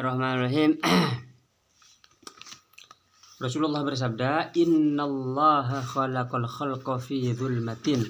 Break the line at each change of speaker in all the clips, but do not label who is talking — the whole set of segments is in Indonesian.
Bismillahirrahmanirrahim. Rasulullah bersabda, "Innallaha khalaqal khalqa fi dzulmatin."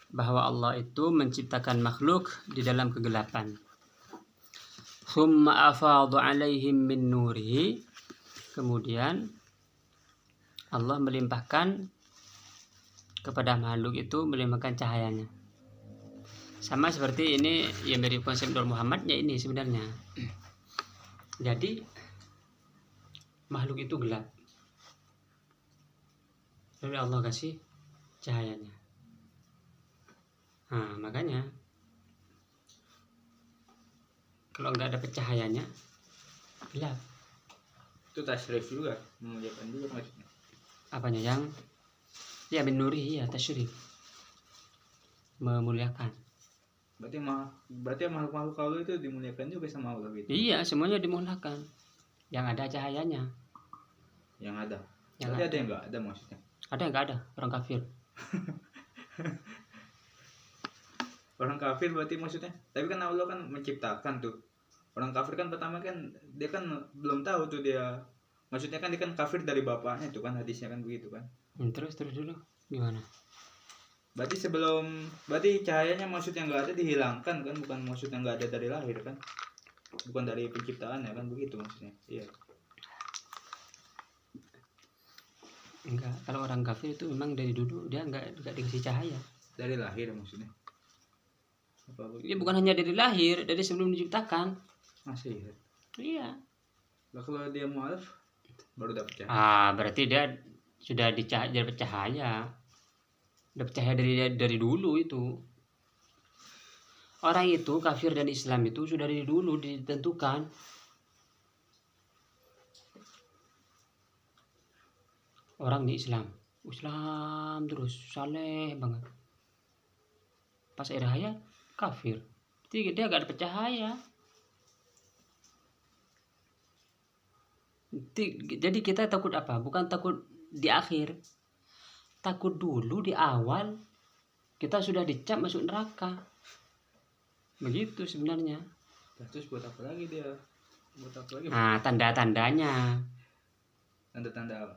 Bahwa Allah itu menciptakan makhluk di dalam kegelapan. Tsumma afadha 'alaihim min nurihi. Kemudian Allah melimpahkan kepada makhluk itu, melimpahkan cahayanya. Sama seperti ini yang mirip konsep Nur Muhammad ya ini sebenarnya. Jadi makhluk itu gelap, lalu Allah kasih cahayanya. Nah makanya kalau nggak ada cahayanya gelap.
Itu tasyrif juga, memuliakan juga maksudnya.
Apanya yang ya bin nuri ya tasyrif, memuliakan.
Berarti makhluk-makhluk kalau itu dimuliakan juga sama Allah gitu.
Iya, semuanya dimuliakan. Yang ada cahayanya.
Yang ada.
Yang
ada yang enggak ada maksudnya.
Ada yang enggak ada, orang kafir.
Orang kafir berarti maksudnya. Tapi kan Allah kan menciptakan tuh. Orang kafir kan pertama kan dia kan belum tahu tuh dia. Maksudnya kan dia kan kafir dari bapaknya tuh kan, hadisnya kan begitu kan.
Terus dulu gimana?
Berarti cahayanya maksudnya nggak ada dihilangkan kan, bukan maksudnya nggak ada dari lahir kan, bukan dari penciptaan ya kan, begitu maksudnya. Iya.
Enggak, kalau orang kafir itu memang dari dulu dia nggak dikasih cahaya.
Dari lahir maksudnya.
Ini bukan hanya dari lahir, dari sebelum diciptakan.
Masih ya.
Iya.
Lah kalau dia mu'alaf baru dapat cahaya.
Berarti dia sudah dapat cahaya. Dapat cahaya dari dulu itu. Orang itu kafir dan Islam itu sudah dari dulu ditentukan. Orang di Islam terus saleh banget. Pas akhir hayat kafir. Dia gak dapat cahaya. Jadi kita takut apa? Bukan takut di akhir. Takut dulu di awal kita sudah dicap masuk neraka. Begitu sebenarnya.
Terus buat apa lagi dia?
Tanda-tandanya.
Tanda-tanda apa?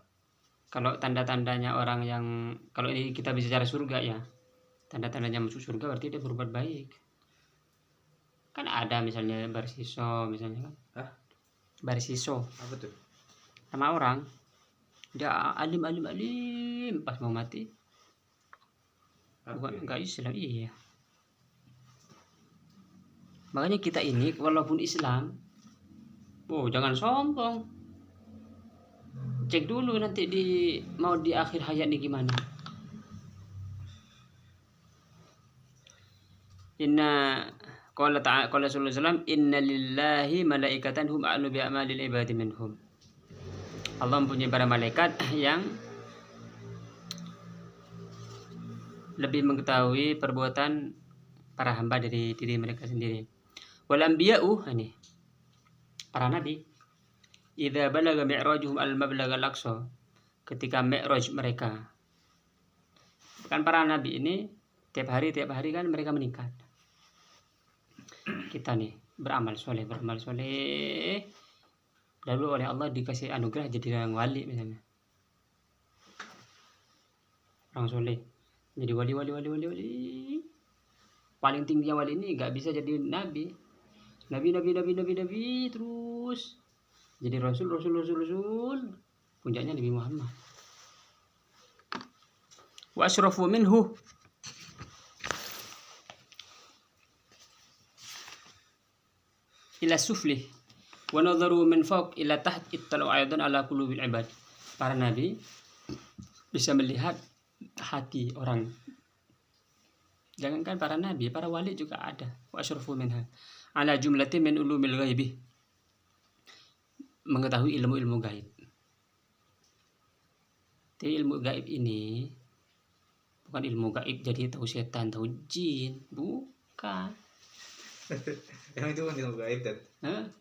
Kalau tanda-tandanya orang yang, kalau ini kita bicara surga ya. Tanda-tandanya masuk surga berarti dia berbuat baik. Kan ada misalnya barsiso misalnya kan.
Hah?
Barsiso.
Apa tuh?
Sama orang. Dia alim pas mau mati. Bukan enggak Islam, iya. Makanya kita ini walaupun Islam, jangan sombong. Cek dulu nanti mau di akhir hayat nih gimana. Qala sallallahu alaihi wasallam, "Inna lillahi malaikatan hum a'lamu bi a'malil ibadi minhum." Allah mempunyai para malaikat yang lebih mengetahui perbuatan para hamba dari diri mereka sendiri. Wal anbiya'u, ini para nabi, idza balaga mi'rajuhum al-mablagha al-aqsa, ketika mi'raj mereka. Kan para nabi ini tiap hari kan mereka meningkat. Kita nih beramal soleh, lalu oleh Allah dikasih anugerah jadi orang wali misalnya, orang soleh jadi wali. Paling tinggi wali ini nggak bisa jadi nabi, terus jadi rasul. Puncaknya Nabi Muhammad. Wa asyrafu minhu, ila sufli wa nadharu min fawq ila taht ittalu aidan ala qulubil ibad. Para nabi bisa melihat hati orang. Jangankan para nabi, para wali juga ada. Wa asyrafu minha ala jumlatin min ulumil ghaibi, mengetahui ilmu-ilmu gaib. Jadi ilmu gaib ini bukan ilmu gaib jadi tahu setan, tahu jin, bukan.
Yang itu kan ilmu gaib kan?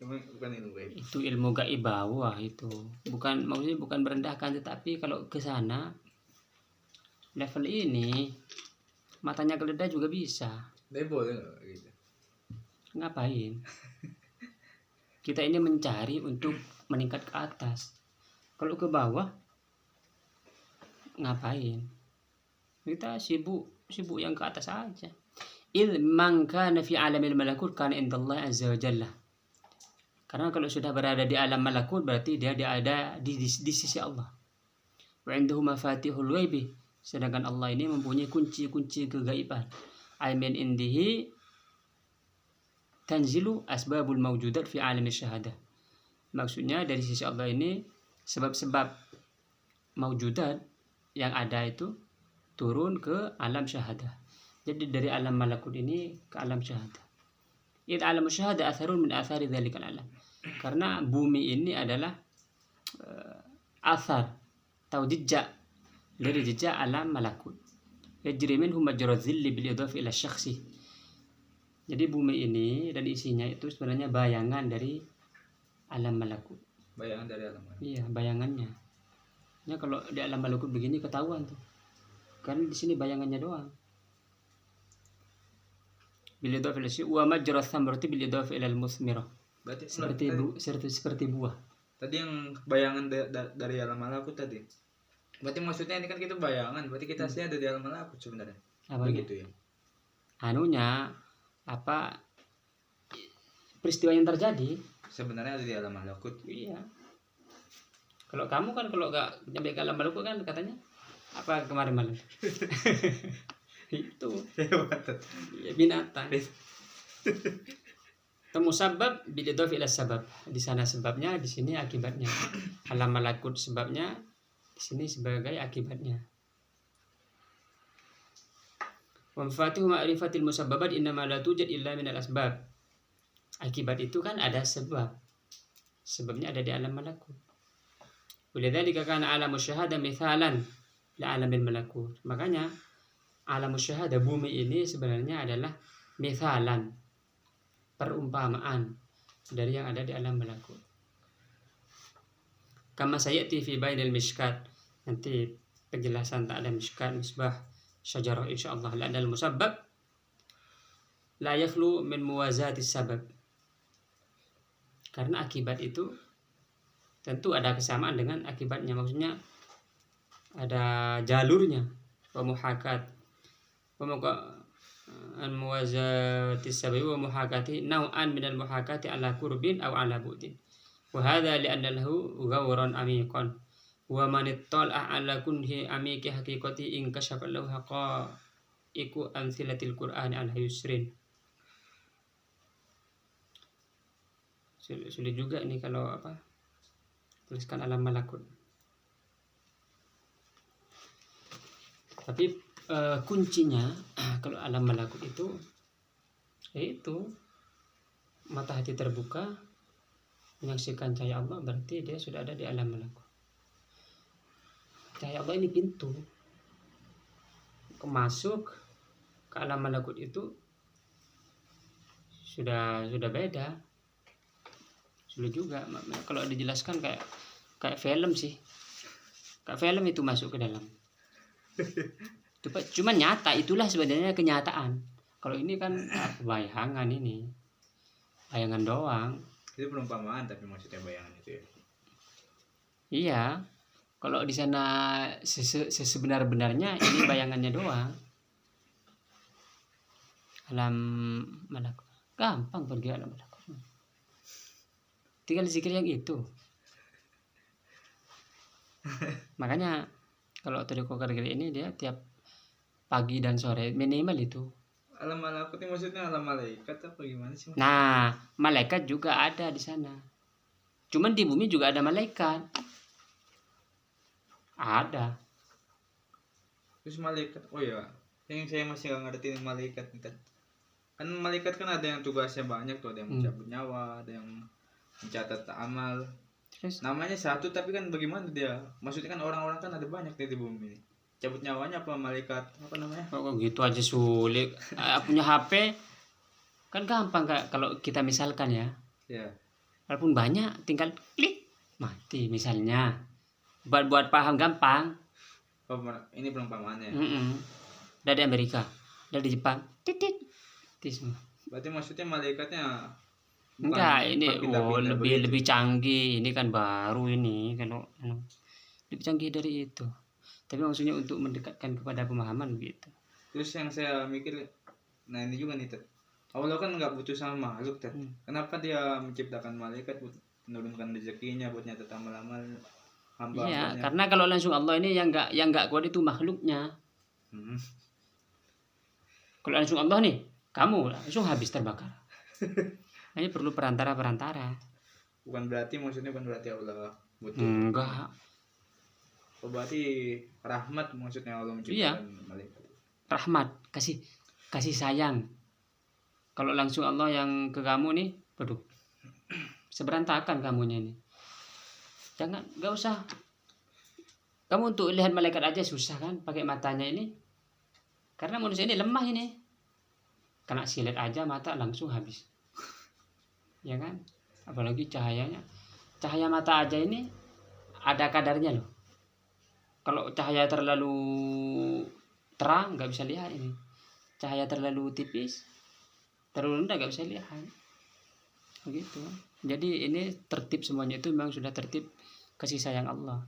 Bukan ilmu gaib.
Itu ilmu gaib bawah itu. Maksudnya bukan merendahkan, tetapi kalau ke sana level ini matanya geledah juga bisa.
Dia boleh nggak gitu?
Ngapain? Kita ini mencari untuk meningkat ke atas. Kalau ke bawah ngapain? Kita sibuk yang ke atas aja. Man kana fi alamil malakut kana indallah azza wa jalla. Karena kalau sudah berada di alam malakut berarti dia ada di sisi Allah. Wa indahu mafatihul ghaibi. Sedangkan Allah ini mempunyai kunci-kunci kegaiban. Ay min indihi tanzilu asbabul mawjudat fi alam syahadah. Maksudnya dari sisi Allah ini sebab-sebab mawjudat yang ada itu turun ke alam syahadah. Jadi dari alam malakut ini ke alam syahadah. Id alam syahadah atharun min athari dzalikal alam. Karena bumi ini adalah athar atau jejak dari jejak alam malakut. Yajri minhu majra dhilli bil idhafi ila syakhsi. Jadi bumi ini dan isinya itu sebenarnya bayangan dari alam malakut.
Bayangan dari alam malakut.
Iya, bayangannya. Ya kalau di alam malakut begini ketahuan tuh. Karena di sini bayangannya doang. Bil idhafi ila syakhsi wa majra thamrati bil idhafi ila al musmirah.
Berarti
seperti buah.
Tadi yang bayangan dari alam malakut tadi. Berarti maksudnya ini kan kita bayangan, berarti kita asli ada di alam malakut sebenarnya.
Apa
begitu ya?
Anunya apa peristiwa yang terjadi
sebenarnya ada di alam malakut.
Iya. Kalau kamu kan kalau nggak nyampe ke alam malakut kan katanya apa kemarin malam? Itu ya, binatang. Musabab bil idhaf ila sabab. Di sana sebabnya, di sini akibatnya. Alam malakut sebabnya, di sini sebagai akibatnya. Wa mafatihu ma'rifatil musabbabat innama la tujad illa min al-asbab. Akibat itu kan ada sebab. Sebabnya ada di alam malakut. Walidzalika kana alamu syahada mithalan li alamil malakut. Makanya alamu syahada bumi ini sebenarnya adalah mithalan, perumpamaan dari yang ada di alam malakut. Kama sayati fi bainil mishkat. Nanti penjelasan tak ada mishkat, misbah, syajarah insyaallah. La al musabbab la yakhlu min muwazati sabab. Karena akibat itu tentu ada kesamaan dengan akibatnya, maksudnya ada jalurnya. Wa muhakat an muwazati sababi wa muhakati naw'an min al muhakati ala qurbin aw ala bu'din. Wa hadha li'anna lahu ghawran amiqan wa man ittala'a ala kunhi amiqi haqiqati in kashafa lahu haqa'iqu amsilatil qur'ani ala yusrin. Sulit juga ini kalau apa tuliskan alam malakut. Tapi kuncinya kalau alam malakut itu yaitu mata hati terbuka menyaksikan cahaya Allah, berarti dia sudah ada di alam malakut. Cahaya Allah ini pintu masuk ke alam malakut itu sudah beda. Sulit juga kalau dijelaskan kayak film sih. Kayak film itu masuk ke dalam. Cuma nyata, itulah sebenarnya kenyataan. Kalau ini kan bayangan ini. Bayangan doang.
Itu perumpamaan tapi maksudnya bayangan itu ya.
Iya. Kalau di sana sebenar-benarnya ini bayangannya doang. Alam malakut. Gampang pergi alam malakut. Tinggal zikir yang itu. Makanya kalau Tariqah Qadir ini dia tiap pagi dan sore minimal itu.
Alam malakut ini maksudnya alam malaikat apa gimana sih?
Nah, malaikat juga ada di sana. Cuman di bumi juga ada malaikat. Ada.
Terus malaikat, oh ya, yang saya masih nggak ngerti malaikat nih kan. Kan malaikat kan ada yang tugasnya banyak tuh, ada yang mencabut nyawa, ada yang mencatat amal.
Terus
namanya satu tapi kan bagaimana dia? Maksudnya kan orang-orang kan ada banyak di bumi ini. Cabut nyawanya apa malaikat? Apa namanya?
kok gitu aja sulit. Punya HP kan gampang Kak. Kalau kita misalkan ya.
Ya.
Walaupun banyak tinggal klik mati misalnya. Buat paham gampang.
Oh, ini perumpamaannya.
Dari Amerika, dari Jepang. Titit. Semua.
Berarti maksudnya malaikatnya
Enggak, ini
pindah-pindah
lebih
begitu.
lebih canggih. Ini kan baru ini kalau lebih canggih dari itu. Tapi maksudnya untuk mendekatkan kepada pemahaman gitu.
Terus yang saya mikir, nah ini juga nih Ted. Allah kan nggak butuh sama makhluk Ted. Kenapa dia menciptakan malaikat buat menurunkan rezekinya buat nyatet amal-amal
Iya,
hamba-hambanya?
karena kalau langsung Allah ini yang nggak kuat itu makhluknya.
Hmm.
Kalau langsung Allah nih, kamu langsung habis terbakar. Ini perlu perantara-perantara.
Bukan berarti Allah butuh.
Enggak.
Oh, berarti rahmat maksudnya Allah
Iya,
menciptakan malaikat.
rahmat, kasih sayang. Kalau langsung Allah yang ke kamu nih, waduh, seberantakan kamunya nih. Jangan, nggak usah. Kamu untuk lihat malaikat aja susah kan, pakai matanya ini. Karena manusia ini lemah ini. Kena silet aja mata langsung habis. Ya kan? Apalagi cahayanya. Cahaya mata aja ini ada kadarnya loh. Kalau cahaya terlalu terang nggak bisa lihat ini. Cahaya terlalu tipis, terlalu rendah nggak bisa lihat. Begitu. Jadi ini tertib semuanya itu memang sudah tertib kasih sayang Allah.